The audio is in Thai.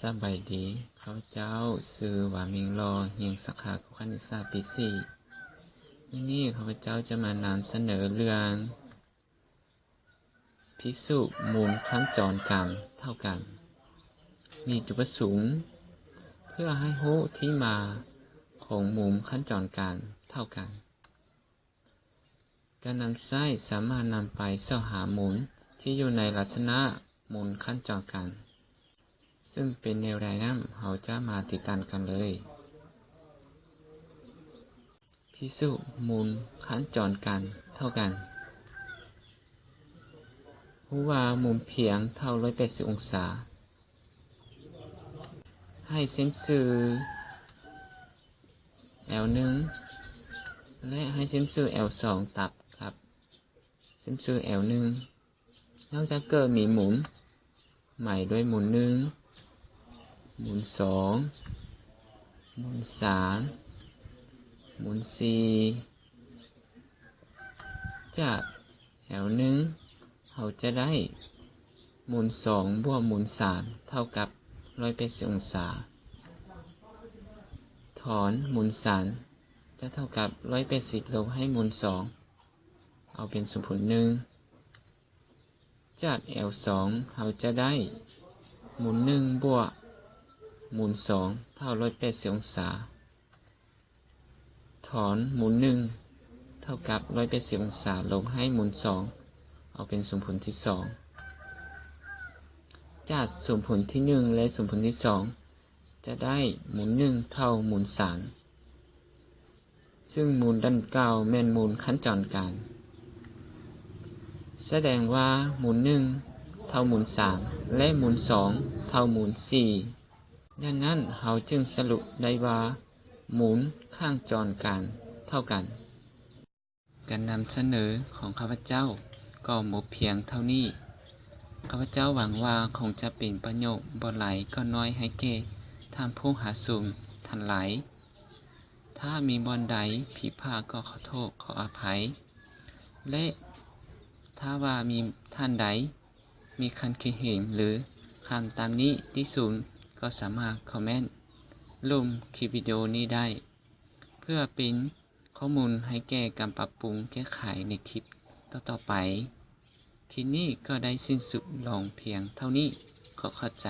สบายดีข้าพเจ้าชื่อว่ามิงรอเฮียงสาขาคณิตศาสตร์ปี 4วันนี้ข้าพเจ้าจะมานำเสนอเรื่องพิสูจน์มูลขั้นจรกรรมเท่ากันมีจุดประสงค์เพื่อให้รู้ที่มาของมูลขั้นจรกรรมเท่ากันการนำไส้สามารถนำไปเสาหามูลที่อยู่ในลักษณะมูลขั้นจรกรรมซึ่งเป็นแนวใดนั้นเราจะมาติดตามกันเลยพิสูจน์มูลขั้นจรกรรมเท่ากันรู้ว่ามุมเพียงเท่า180องศาให้เส้นสื่อ L1 และให้เส้นสื่อ L2 ตัดครับเส้นสื่อ L1 แล้วจะเกิดมีหมุนใหม่ด้วยหมุน1หมุน2หมุน3หมุน4จาก L1 เราจะได้หมุน2บวกหมุน3เท่ากับ180องศาถอนหมุน3จะเท่ากับ180ลบให้หมุน2เอาเป็น0.1จาก L2 เราจะได้หมุน1บวกหมุน2เท่า180องศาถอนหมุน1เท่ากับ180องศาลบให้หมุน2เอาเป็น0.2จาก0.1และ0.2จะได้หมุน1เท่าหมุน3ซึ่งมูลดังกล่าวแม่นมูลขั้นจรกรรมแสดงว่าหมุน1เท่าหมุน3และหมุน2เท่าหมุน4ดังนั้นเราจึงสรุปได้ว่าหมุนข้างจรกรรมเท่ากันการนำเสนอของข้าพเจ้าก็หมดเพียงเท่านี้ข้าพเจ้าหวังว่าคงจะเป็นประโยชน์บ่หลายก็น้อยให้แก่ท่านผู้หาชมท่านหลายถ้ามีบ่อนใดผิดพลาดก็ขอโทษขออภัยและถ้าว่ามีท่านใดมีคันคิดเห็นหรือคำตามนี้ที่ศูนย์ก็สามารถคอมเมนต์ลงคลิปวิดีโอนี้ได้เพื่อเป็นข้อมูลให้แก่การปรับปรุงแก้ไขในคลิปต่อไปคลิปนี้ก็ได้สิ้นสุดลงเพียงเท่านี้ขอเข้าใจ